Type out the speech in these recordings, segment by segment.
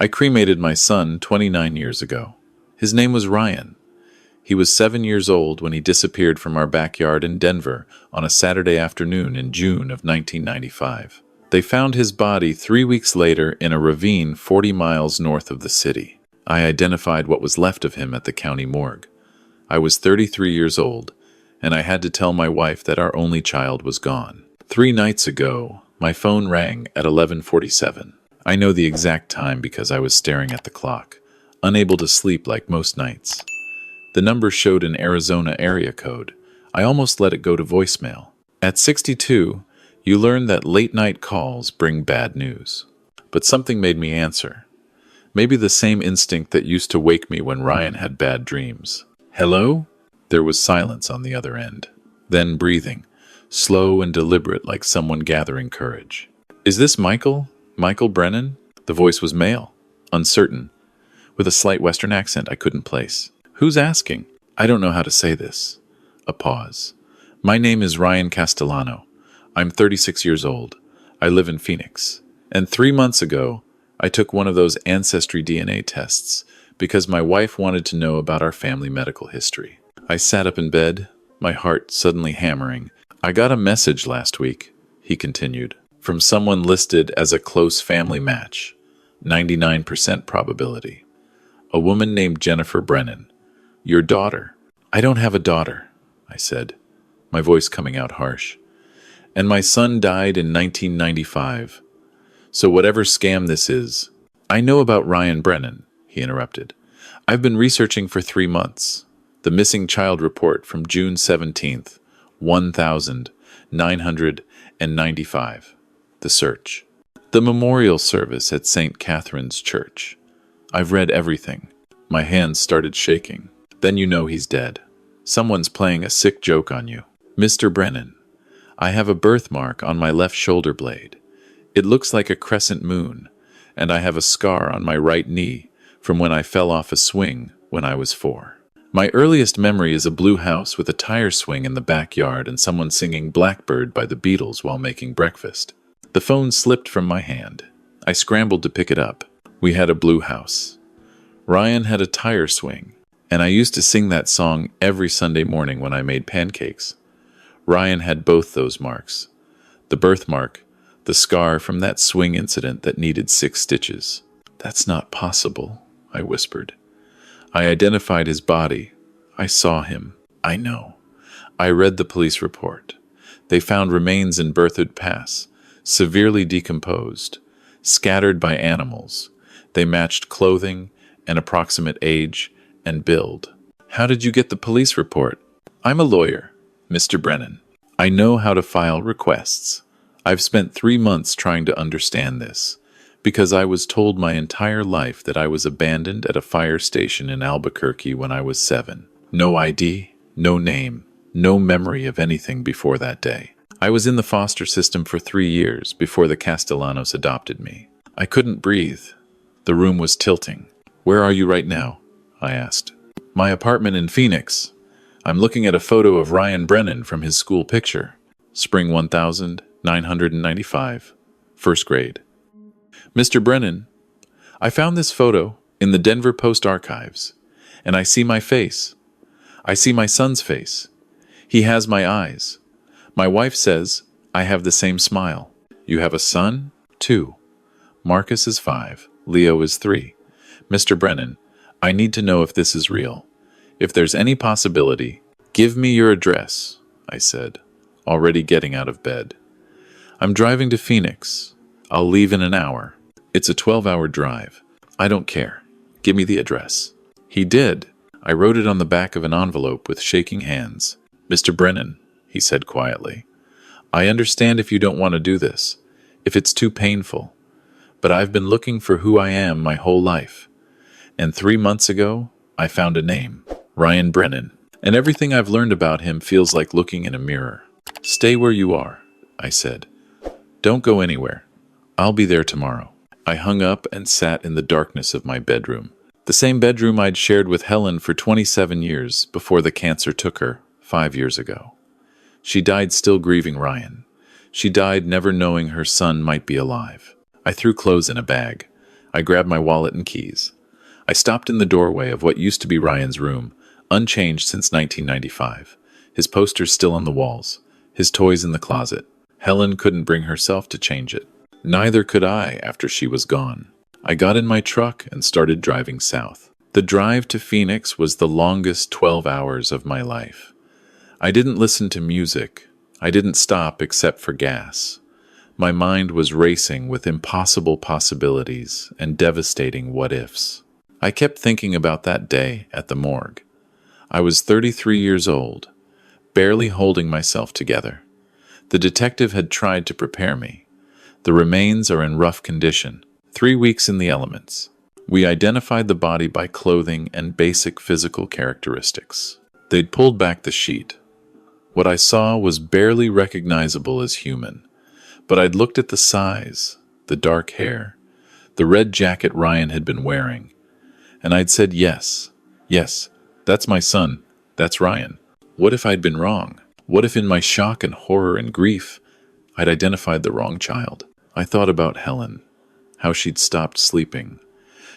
I cremated my son 29 years ago. His name was Ryan. He was 7 years old when he disappeared from our backyard in Denver on a Saturday afternoon in June of 1995. They found his body 3 weeks later in a ravine 40 miles north of the city. I identified what was left of him at the county morgue. I was 33 years old, and I had to tell my wife that our only child was gone. 3 nights ago, my phone rang at 11:47. I know the exact time because I was staring at the clock, unable to sleep like most nights. The number showed an Arizona area code. I almost let it go to voicemail. At 62, you learn that late-night calls bring bad news. But something made me answer. Maybe the same instinct that used to wake me when Ryan had bad dreams. Hello? There was silence on the other end. Then breathing, slow and deliberate like someone gathering courage. Is this Michael? Michael Brennan? The voice was male, uncertain, with a slight Western accent I couldn't place. Who's asking? I don't know how to say this. A pause. My name is Ryan Castellano. I'm 36 years old. I live in Phoenix. And 3 months ago, I took one of those ancestry DNA tests because my wife wanted to know about our family medical history. I sat up in bed, my heart suddenly hammering. I got a message last week, he continued, from someone listed as a close family match. 99% probability. A woman named Jennifer Brennan. Your daughter. I don't have a daughter, I said, my voice coming out harsh. And my son died in 1995. So whatever scam this is, I know about Ryan Brennan, he interrupted. I've been researching for 3 months. The missing child report from June 17th, 1995. The search. The memorial service at St. Catherine's Church. I've read everything. My hands started shaking. Then you know he's dead. Someone's playing a sick joke on you. Mr. Brennan, I have a birthmark on my left shoulder blade. It looks like a crescent moon, and I have a scar on my right knee from when I fell off a swing when I was 4. My earliest memory is a blue house with a tire swing in the backyard and someone singing Blackbird by the Beatles while making breakfast. The phone slipped from my hand. I scrambled to pick it up. We had a blue house. Ryan had a tire swing, and I used to sing that song every Sunday morning when I made pancakes. Ryan had both those marks. The birthmark, the scar from that swing incident that needed 6 stitches. That's not possible, I whispered. I identified his body. I saw him. I know. I read the police report. They found remains in Berthoud Pass, severely decomposed, scattered by animals. They matched clothing, an approximate age, and build. How did you get the police report? I'm a lawyer, Mr. Brennan. I know how to file requests. I've spent 3 months trying to understand this, because I was told my entire life that I was abandoned at a fire station in Albuquerque when I was 7. No ID, no name, no memory of anything before that day. I was in the foster system for 3 years before the Castellanos adopted me. I couldn't breathe. The room was tilting. Where are you right now? I asked. My apartment in Phoenix. I'm looking at a photo of Ryan Brennan from his school picture. Spring 1995, first grade. Mr. Brennan, I found this photo in the Denver Post archives, and I see my face. I see my son's face. He has my eyes. My wife says I have the same smile. You have a son? 2. Marcus is 5. Leo is 3. Mr. Brennan, I need to know if this is real. If there's any possibility, give me your address, I said, already getting out of bed. I'm driving to Phoenix. I'll leave in an hour. It's a 12-hour drive. I don't care. Give me the address. He did. I wrote it on the back of an envelope with shaking hands. Mr. Brennan, he said quietly, I understand if you don't want to do this, if it's too painful, but I've been looking for who I am my whole life. And 3 months ago, I found a name, Ryan Brennan, and everything I've learned about him feels like looking in a mirror. Stay where you are, I said. Don't go anywhere. I'll be there tomorrow. I hung up and sat in the darkness of my bedroom, the same bedroom I'd shared with Helen for 27 years before the cancer took her 5 years ago. She died still grieving Ryan. She died never knowing her son might be alive. I threw clothes in a bag. I grabbed my wallet and keys. I stopped in the doorway of what used to be Ryan's room, unchanged since 1995. His posters still on the walls, his toys in the closet. Helen couldn't bring herself to change it. Neither could I after she was gone. I got in my truck and started driving south. The drive to Phoenix was the longest 12 hours of my life. I didn't listen to music. I didn't stop except for gas. My mind was racing with impossible possibilities and devastating what-ifs. I kept thinking about that day at the morgue. I was 33 years old, barely holding myself together. The detective had tried to prepare me. The remains are in rough condition, 3 weeks in the elements. We identified the body by clothing and basic physical characteristics. They'd pulled back the sheet. What I saw was barely recognizable as human, but I'd looked at the size, the dark hair, the red jacket Ryan had been wearing, and I'd said yes, that's my son, that's Ryan. What if I'd been wrong? What if in my shock and horror and grief, I'd identified the wrong child? I thought about Helen, how she'd stopped sleeping,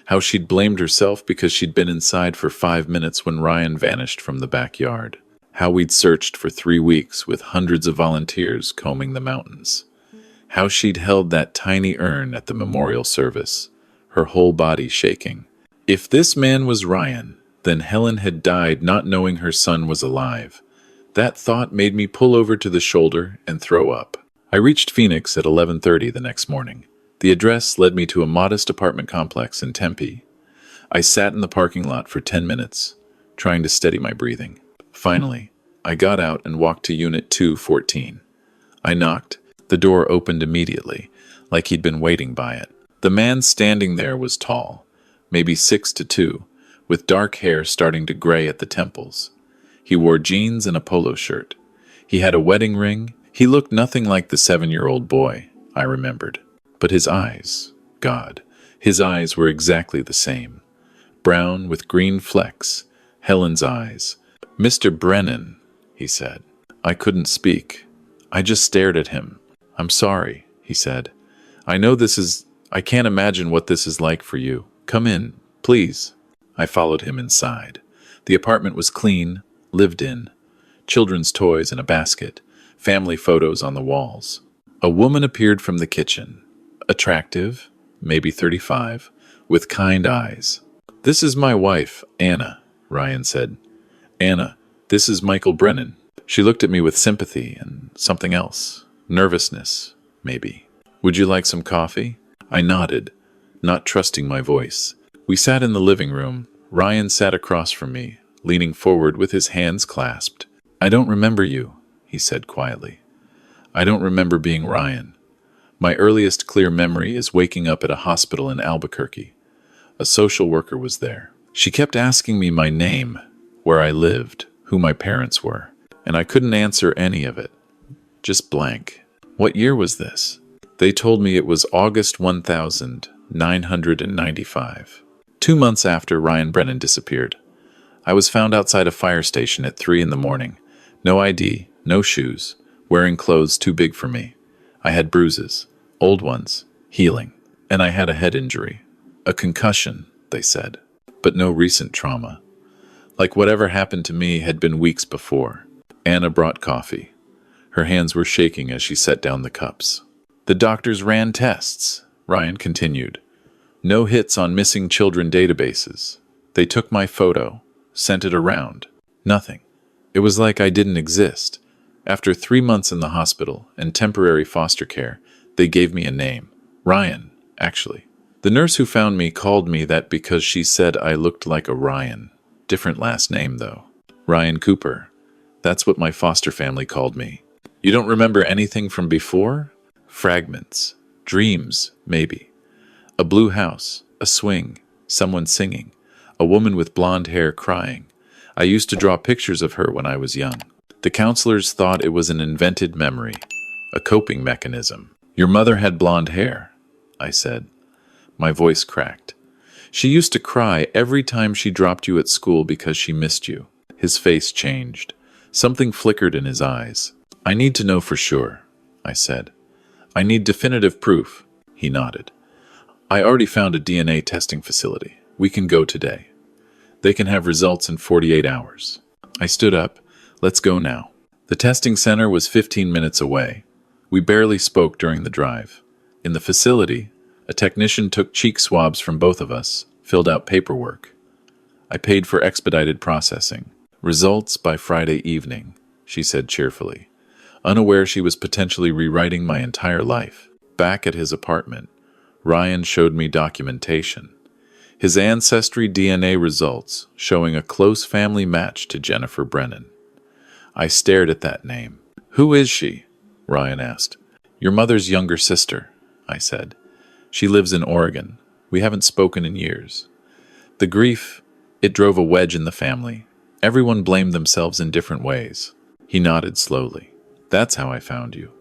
how she'd blamed herself because she'd been inside for 5 minutes when Ryan vanished from the backyard, how we'd searched for 3 weeks with hundreds of volunteers combing the mountains, how she'd held that tiny urn at the memorial service, her whole body shaking. If this man was Ryan, then Helen had died not knowing her son was alive. That thought made me pull over to the shoulder and throw up. I reached Phoenix at 11:30 the next morning. The address led me to a modest apartment complex in Tempe. I sat in the parking lot for 10 minutes, trying to steady my breathing. Finally, I got out and walked to Unit 214. I knocked. The door opened immediately, like he'd been waiting by it. The man standing there was tall, maybe 6'2", with dark hair starting to gray at the temples. He wore jeans and a polo shirt. He had a wedding ring. He looked nothing like the 7-year-old boy, I remembered. But his eyes, God, his eyes were exactly the same. Brown with green flecks, Helen's eyes. "Mr. Brennan," he said. I couldn't speak. I just stared at him. "I'm sorry," he said. I can't imagine what this is like for you. Come in, please." I followed him inside. The apartment was clean, lived in. Children's toys in a basket, family photos on the walls. A woman appeared from the kitchen. Attractive, maybe 35, with kind eyes. "This is my wife, Anna," Ryan said. "Anna, this is Michael Brennan." She looked at me with sympathy and something else. Nervousness, maybe. "Would you like some coffee?" I nodded, not trusting my voice. We sat in the living room. Ryan sat across from me, leaning forward with his hands clasped. "I don't remember you," he said quietly. "I don't remember being Ryan. My earliest clear memory is waking up at a hospital in Albuquerque. A social worker was there. She kept asking me my name, where I lived, who my parents were, and I couldn't answer any of it. Just blank. What year was this? They told me it was August 1995. 2 months after Ryan Brennan disappeared. I was found outside a fire station at 3 in the morning. No ID, no shoes, wearing clothes too big for me. I had bruises, old ones, healing, and I had a head injury. A concussion, they said, but no recent trauma. Like whatever happened to me had been weeks before. Anna brought coffee. Her hands were shaking as she set down the cups. "The doctors ran tests," Ryan continued. "No hits on missing children databases. They took my photo, sent it around. Nothing. It was like I didn't exist. After 3 months in the hospital and temporary foster care, they gave me a name. Ryan, actually. The nurse who found me called me that because she said I looked like a Ryan. Different last name, though. Ryan Cooper. That's what my foster family called me." "You don't remember anything from before?" "Fragments. Dreams, maybe. A blue house, a swing, someone singing, a woman with blonde hair crying. I used to draw pictures of her when I was young. The counselors thought it was an invented memory, a coping mechanism." "Your mother had blonde hair," I said. My voice cracked. "She used to cry every time she dropped you at school because she missed you." His face changed. Something flickered in his eyes. "I need to know for sure," I said. "I need definitive proof." He nodded. I already found a DNA testing facility. We can go today. They can have results in 48 hours. I stood up. Let's go now. The testing center was 15 minutes away. We barely spoke during the drive. In the facility, a technician took cheek swabs from both of us, filled out paperwork. I paid for expedited processing. Results by Friday evening, she said cheerfully, unaware she was potentially rewriting my entire life. Back at his apartment, Ryan showed me documentation. His ancestry DNA results showing a close family match to Jennifer Brennan. I stared at that name. Who is she? Ryan asked. Your mother's younger sister, I said. She lives in Oregon. We haven't spoken in years. The grief, it drove a wedge in the family. Everyone blamed themselves in different ways. He nodded slowly. That's how I found you.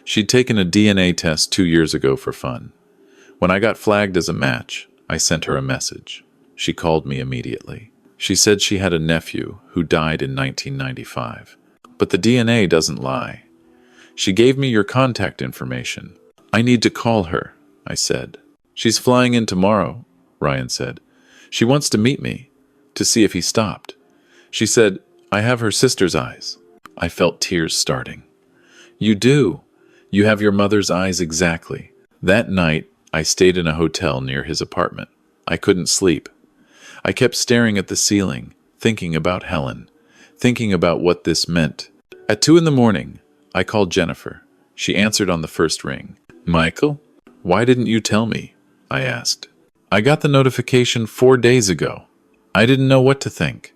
She'd taken a DNA test 2 years ago for fun. When I got flagged as a match, I sent her a message. She called me immediately. She said she had a nephew who died in 1995. But the DNA doesn't lie. She gave me your contact information. I need to call her, I said. She's flying in tomorrow, Ryan said. She wants to meet me, to see if he stopped. She said, I have her sister's eyes. I felt tears starting. You do. You have your mother's eyes exactly. That night, I stayed in a hotel near his apartment. I couldn't sleep. I kept staring at the ceiling, thinking about Helen, thinking about what this meant. At 2 a.m, I called Jennifer. She answered on the first ring. Michael? Why didn't you tell me? I asked. I got the notification 4 days ago. I didn't know what to think.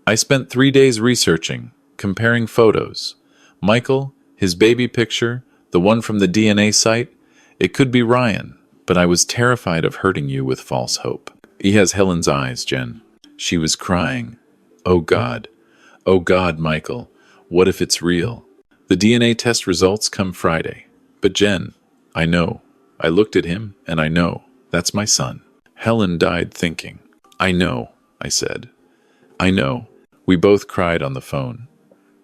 I spent 3 days researching, comparing photos. Michael, his baby picture, the one from the DNA site, it could be Ryan, but I was terrified of hurting you with false hope. He has Helen's eyes, Jen. She was crying. Oh God, Michael, what if it's real? The DNA test results come Friday. But Jen, I know. I looked at him, and I know. That's my son. Helen died thinking. I know, I said. I know. We both cried on the phone.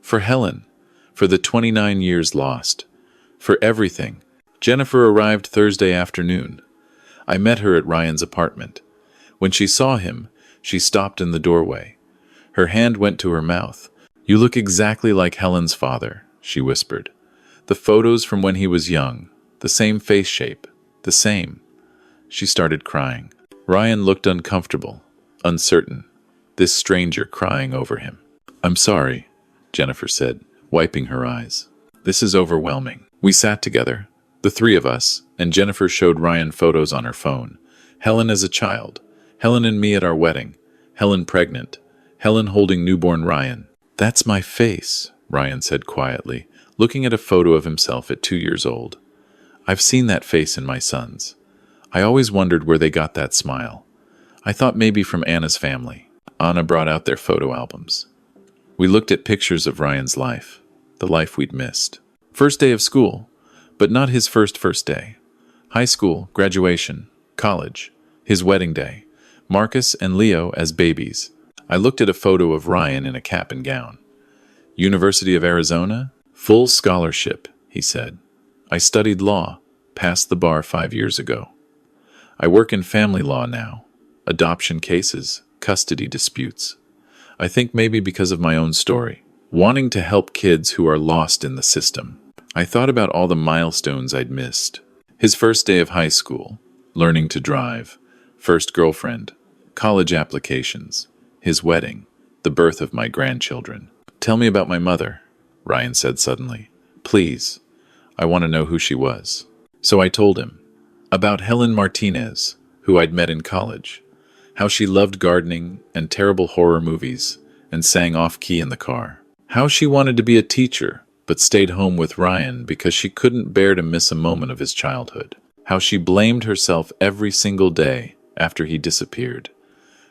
For Helen, for the 29 years lost, for everything. Jennifer arrived Thursday afternoon. I met her at Ryan's apartment. When she saw him, she stopped in the doorway. Her hand went to her mouth. You look exactly like Helen's father, she whispered. The photos from when he was young, the same face shape, the same. She started crying. Ryan looked uncomfortable, uncertain, this stranger crying over him. I'm sorry, Jennifer said, wiping her eyes. This is overwhelming. We sat together, the three of us, and Jennifer showed Ryan photos on her phone. Helen as a child, Helen and me at our wedding, Helen pregnant, Helen holding newborn Ryan. That's my face, Ryan said quietly, looking at a photo of himself at 2 years old. I've seen that face in my sons. I always wondered where they got that smile. I thought maybe from Anna's family. Anna brought out their photo albums. We looked at pictures of Ryan's life, the life we'd missed. First day of school, but not his first day. High school, graduation, college, his wedding day, Marcus and Leo as babies. I looked at a photo of Ryan in a cap and gown. University of Arizona? Full scholarship, he said. I studied law, passed the bar 5 years ago. I work in family law now. Adoption cases, custody disputes. I think maybe because of my own story, wanting to help kids who are lost in the system. I thought about all the milestones I'd missed. His first day of high school, learning to drive, first girlfriend, college applications, his wedding, the birth of my grandchildren. Tell me about my mother, Ryan said suddenly. Please, I want to know who she was. So I told him about Helen Martinez, who I'd met in college, how she loved gardening and terrible horror movies and sang off-key in the car, how she wanted to be a teacher but stayed home with Ryan because she couldn't bear to miss a moment of his childhood, how she blamed herself every single day after he disappeared,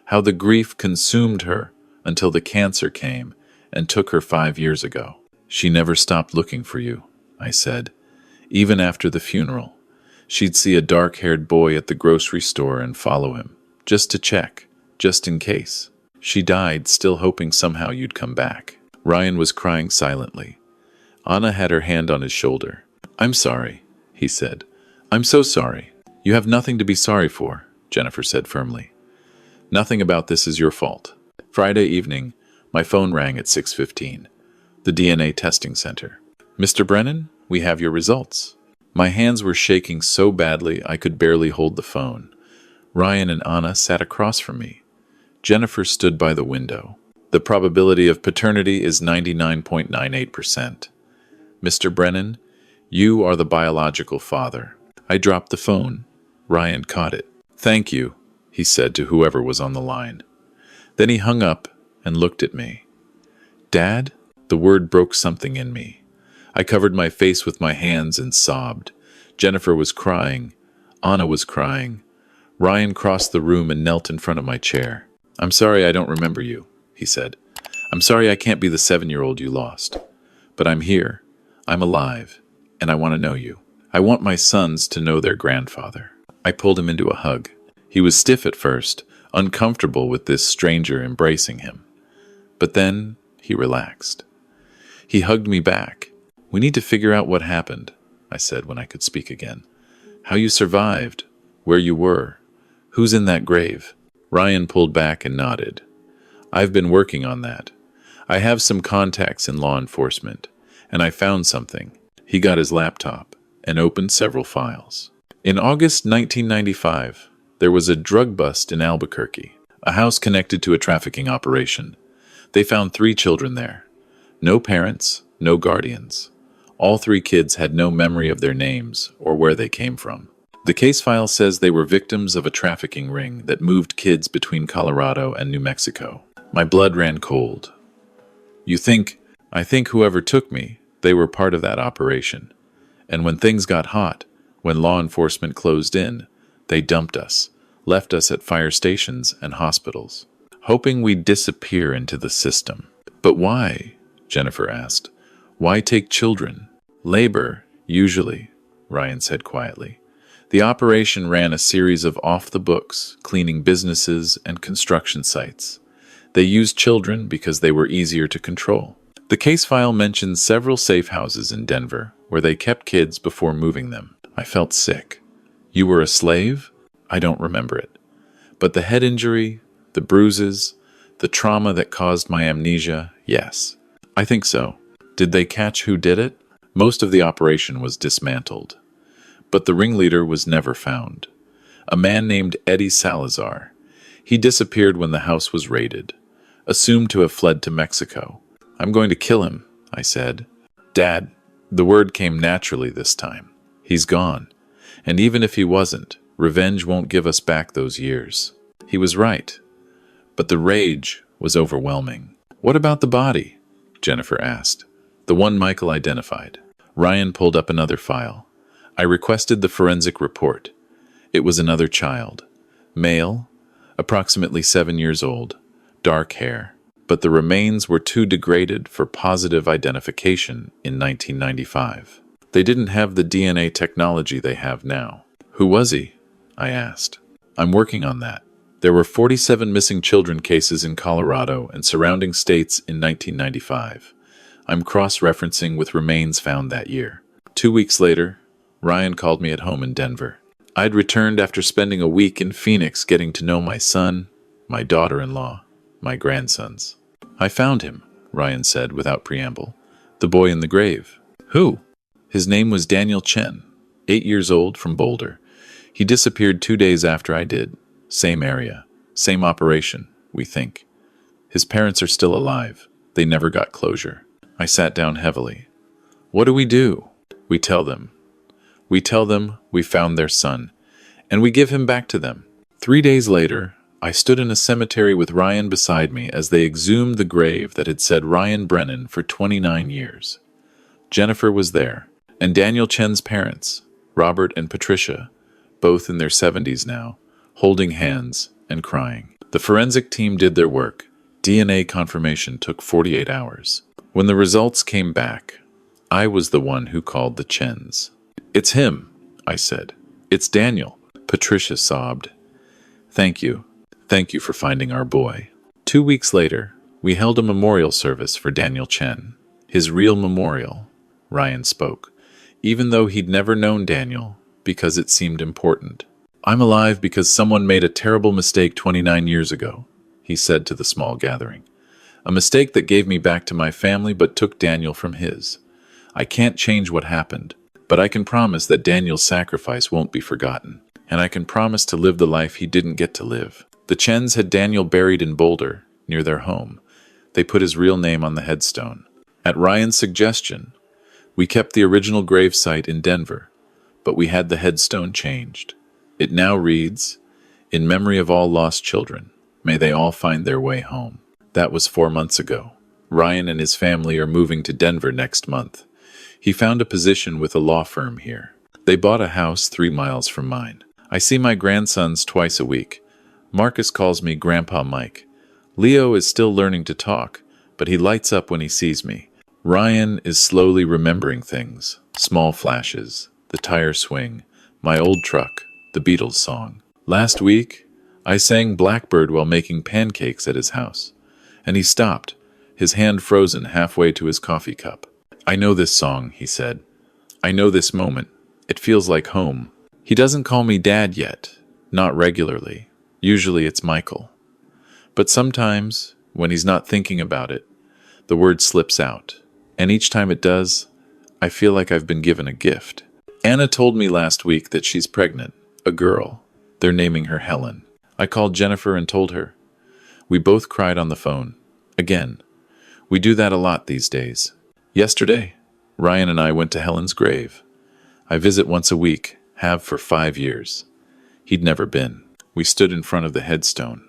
how the grief consumed her until the cancer came and took her 5 years ago. She never stopped looking for you, I said. Even after the funeral, she'd see a dark-haired boy at the grocery store and follow him, just to check, just in case. She died still hoping somehow you'd come back. Ryan was crying silently. Anna had her hand on his shoulder. I'm sorry, he said. I'm so sorry. You have nothing to be sorry for, Jennifer said firmly. Nothing about this is your fault. Friday evening, my phone rang at 6:15. The DNA testing center. Mr. Brennan, we have your results. My hands were shaking so badly I could barely hold the phone. Ryan and Anna sat across from me. Jennifer stood by the window. The probability of paternity is 99.98%. Mr. Brennan, you are the biological father. I dropped the phone. Ryan caught it. Thank you, he said to whoever was on the line. Then he hung up and looked at me. Dad? The word broke something in me. I covered my face with my hands and sobbed. Jennifer was crying. Anna was crying. Ryan crossed the room and knelt in front of my chair. I'm sorry I don't remember you, he said. I'm sorry I can't be the 7-year-old you lost. But I'm here. I'm alive. And I want to know you. I want my sons to know their grandfather. I pulled him into a hug. He was stiff at first, uncomfortable with this stranger embracing him. But then he relaxed. He hugged me back. We need to figure out what happened, I said when I could speak again. How you survived, where you were, who's in that grave. Ryan pulled back and nodded. I've been working on that. I have some contacts in law enforcement, and I found something. He got his laptop and opened several files. In August 1995, there was a drug bust in Albuquerque, a house connected to a trafficking operation. They found 3 children there. No parents, no guardians. All 3 kids had no memory of their names or where they came from. The case file says they were victims of a trafficking ring that moved kids between Colorado and New Mexico. My blood ran cold. I think whoever took me, they were part of that operation. And when things got hot, when law enforcement closed in, they dumped us, left us at fire stations and hospitals, hoping we'd disappear into the system. But why? Jennifer asked. Why take children? Labor, usually, Ryan said quietly. The operation ran a series of off-the-books, cleaning businesses and construction sites. They used children because they were easier to control. The case file mentions several safe houses in Denver where they kept kids before moving them. I felt sick. You were a slave? I don't remember it. But the head injury, the bruises, the trauma that caused my amnesia, yes. I think so. Did they catch who did it? Most of the operation was dismantled. But the ringleader was never found. A man named Eddie Salazar. He disappeared when the house was raided, assumed to have fled to Mexico. I'm going to kill him, I said. Dad, the word came naturally this time. He's gone. And even if he wasn't, revenge won't give us back those years. He was right. But the rage was overwhelming. What about the body? Jennifer asked. The one Michael identified. Ryan pulled up another file. I requested the forensic report. It was another child. Male, approximately 7 years old, dark hair. But the remains were too degraded for positive identification in 1995. They didn't have the DNA technology they have now. Who was he? I asked. I'm working on that. There were 47 missing children cases in Colorado and surrounding states in 1995. I'm cross-referencing with remains found that year. 2 weeks later, Ryan called me at home in Denver. I'd returned after spending a week in Phoenix getting to know my son, my daughter-in-law, my grandsons. I found him, Ryan said without preamble. The boy in the grave. Who? His name was Daniel Chen, 8 years old, from Boulder. He disappeared 2 days after I did. Same area, same operation, we think. His parents are still alive. They never got closure. I sat down heavily. What do? We tell them. We tell them we found their son, and we give him back to them. 3 days later, I stood in a cemetery with Ryan beside me as they exhumed the grave that had said Ryan Brennan for 29 years. Jennifer was there, and Daniel Chen's parents, Robert and Patricia, both in their 70s now, holding hands and crying. The forensic team did their work. DNA confirmation took 48 hours. When the results came back, I was the one who called the Chens. It's him, I said. It's Daniel. Patricia sobbed. Thank you. Thank you for finding our boy. 2 weeks later, we held a memorial service for Daniel Chen. His real memorial, Ryan spoke, even though he'd never known Daniel, because it seemed important. I'm alive because someone made a terrible mistake 29 years ago, he said to the small gathering. A mistake that gave me back to my family but took Daniel from his. I can't change what happened, but I can promise that Daniel's sacrifice won't be forgotten. And I can promise to live the life he didn't get to live. The Chens had Daniel buried in Boulder, near their home. They put his real name on the headstone. At Ryan's suggestion, we kept the original grave site in Denver, but we had the headstone changed. It now reads, "In memory of all lost children, may they all find their way home." That was 4 months ago. Ryan and his family are moving to Denver next month. He found a position with a law firm here. They bought a house 3 miles from mine. I see my grandsons twice a week. Marcus calls me Grandpa Mike. Leo is still learning to talk, but he lights up when he sees me. Ryan is slowly remembering things. Small flashes, the tire swing, my old truck, the Beatles song. Last week, I sang Blackbird while making pancakes at his house, and he stopped, his hand frozen halfway to his coffee cup. "I know this song," he said. "I know this moment. It feels like home." He doesn't call me Dad yet, not regularly. Usually it's Michael. But sometimes, when he's not thinking about it, the word slips out. And each time it does, I feel like I've been given a gift. Anna told me last week that she's pregnant, a girl. They're naming her Helen. I called Jennifer and told her. We both cried on the phone. Again. We do that a lot these days. Yesterday, Ryan and I went to Helen's grave. I visit once a week, have for 5 years. He'd never been. We stood in front of the headstone.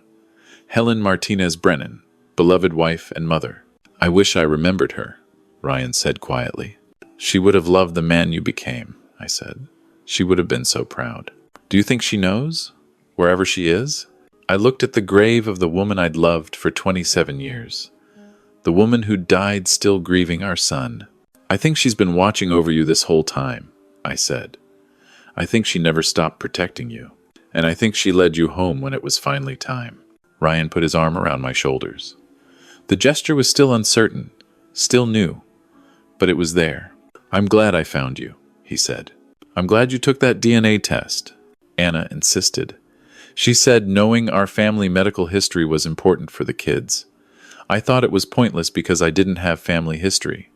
Helen Martinez Brennan, beloved wife and mother. "I wish I remembered her," Ryan said quietly. "She would have loved the man you became," I said. "She would have been so proud." "Do you think she knows? Wherever she is?" I looked at the grave of the woman I'd loved for 27 years. The woman who died still grieving our son. "I think she's been watching over you this whole time," I said. "I think she never stopped protecting you. And I think she led you home when it was finally time." Ryan put his arm around my shoulders. The gesture was still uncertain, still new, but it was there. "I'm glad I found you," he said. "I'm glad you took that DNA test." Anna insisted. She said knowing our family medical history was important for the kids. I thought it was pointless because I didn't have family history.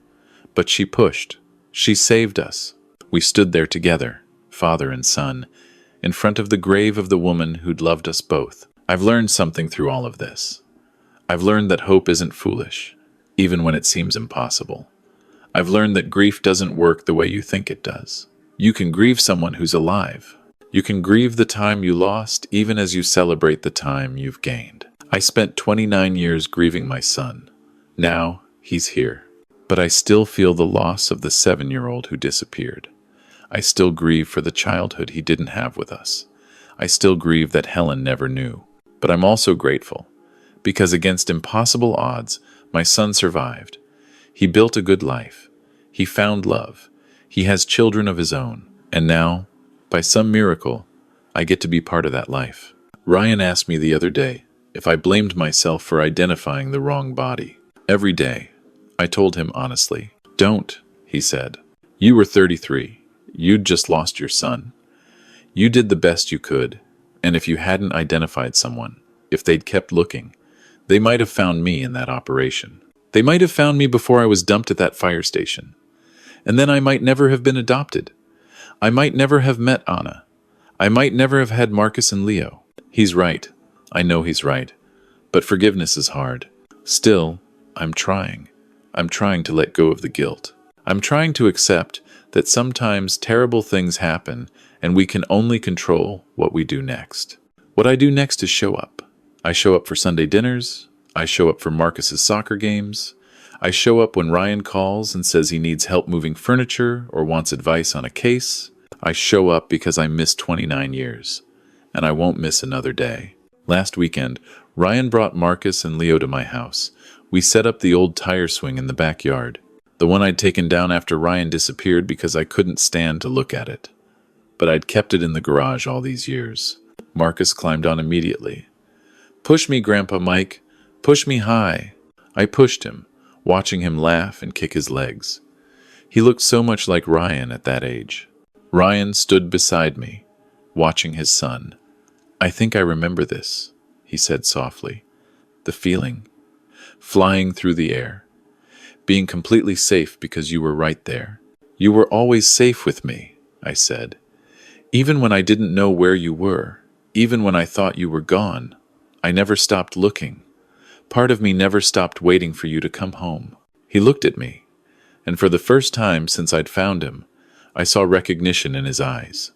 But she pushed. She saved us. We stood there together, father and son, in front of the grave of the woman who'd loved us both. I've learned something through all of this. I've learned that hope isn't foolish, even when it seems impossible. I've learned that grief doesn't work the way you think it does. You can grieve someone who's alive. You can grieve the time you lost, even as you celebrate the time you've gained. I spent 29 years grieving my son. Now, he's here. But I still feel the loss of the 7-year-old who disappeared. I still grieve for the childhood he didn't have with us. I still grieve that Helen never knew. But I'm also grateful, because against impossible odds, my son survived. He built a good life. He found love. He has children of his own. And now, by some miracle, I get to be part of that life. Ryan asked me the other day if I blamed myself for identifying the wrong body. Every day, I told him honestly. "Don't," he said. "You were 33. You'd just lost your son. You did the best you could, and if you hadn't identified someone, if they'd kept looking, they might have found me in that operation. They might have found me before I was dumped at that fire station. And then I might never have been adopted. I might never have met Anna. I might never have had Marcus and Leo." He's right. I know he's right. But forgiveness is hard. Still, I'm trying. I'm trying to let go of the guilt. I'm trying to accept that sometimes terrible things happen and we can only control what we do next. What I do next is show up. I show up for Sunday dinners. I show up for Marcus's soccer games. I show up when Ryan calls and says he needs help moving furniture or wants advice on a case. I show up because I missed 29 years, and I won't miss another day. Last weekend, Ryan brought Marcus and Leo to my house. We set up the old tire swing in the backyard, the one I'd taken down after Ryan disappeared because I couldn't stand to look at it. But I'd kept it in the garage all these years. Marcus climbed on immediately. "Push me, Grandpa Mike. Push me high." I pushed him, watching him laugh and kick his legs. He looked so much like Ryan at that age. Ryan stood beside me, watching his son. "I think I remember this," he said softly. "The feeling, flying through the air, being completely safe because you were right there." "You were always safe with me," I said. "Even when I didn't know where you were, even when I thought you were gone, I never stopped looking. Part of me never stopped waiting for you to come home." He looked at me, and for the first time since I'd found him, I saw recognition in his eyes.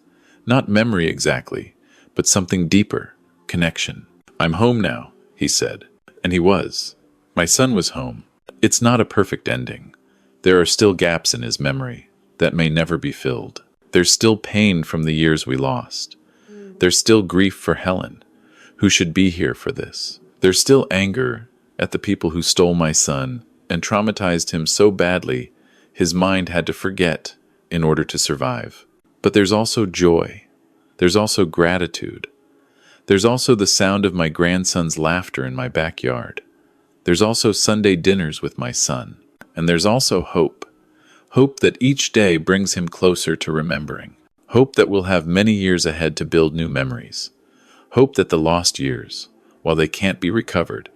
Not memory exactly, but something deeper, connection. "I'm home now," he said. And he was. My son was home. It's not a perfect ending. There are still gaps in his memory that may never be filled. There's still pain from the years we lost. There's still grief for Helen, who should be here for this. There's still anger at the people who stole my son and traumatized him so badly his mind had to forget in order to survive. But there's also joy. There's also gratitude. There's also the sound of my grandson's laughter in my backyard. There's also Sunday dinners with my son. And there's also hope. Hope that each day brings him closer to remembering. Hope that we'll have many years ahead to build new memories. Hope that the lost years, while they can't be recovered,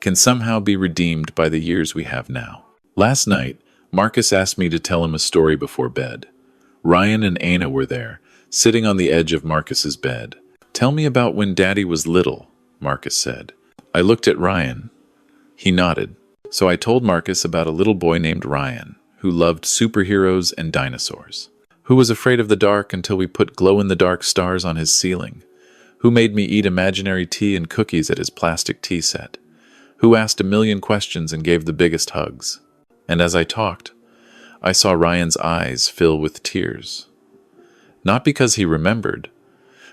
can somehow be redeemed by the years we have now. Last night, Marcus asked me to tell him a story before bed. Ryan and Ana were there, sitting on the edge of Marcus's bed. "Tell me about when Daddy was little," Marcus said. I looked at Ryan. He nodded. So I told Marcus about a little boy named Ryan, who loved superheroes and dinosaurs, who was afraid of the dark until we put glow-in-the-dark stars on his ceiling, who made me eat imaginary tea and cookies at his plastic tea set, who asked a million questions and gave the biggest hugs. And as I talked, I saw Ryan's eyes fill with tears. Not because he remembered,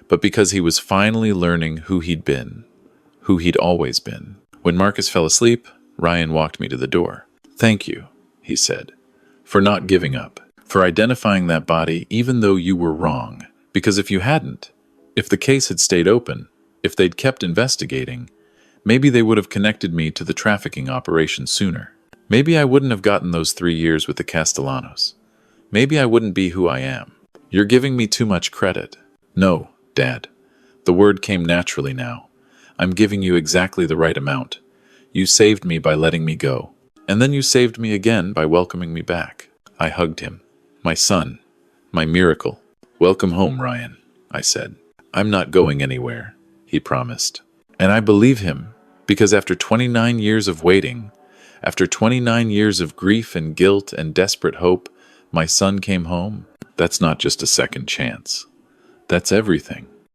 but because he was finally learning who he'd been, who he'd always been. When Marcus fell asleep, Ryan walked me to the door. "Thank you," he said, "for not giving up, for identifying that body even though you were wrong. Because if you hadn't, if the case had stayed open, if they'd kept investigating, maybe they would have connected me to the trafficking operation sooner. Maybe I wouldn't have gotten those 3 years with the Castellanos. Maybe I wouldn't be who I am. You're giving me too much credit." "No, Dad." The word came naturally now. "I'm giving you exactly the right amount. You saved me by letting me go. And then you saved me again by welcoming me back." I hugged him. "My son. My miracle." "Welcome home, Ryan," I said. "I'm not going anywhere," he promised. And I believe him, because after 29 years of waiting, after 29 years of grief and guilt and desperate hope, my son came home. That's not just a second chance. That's everything.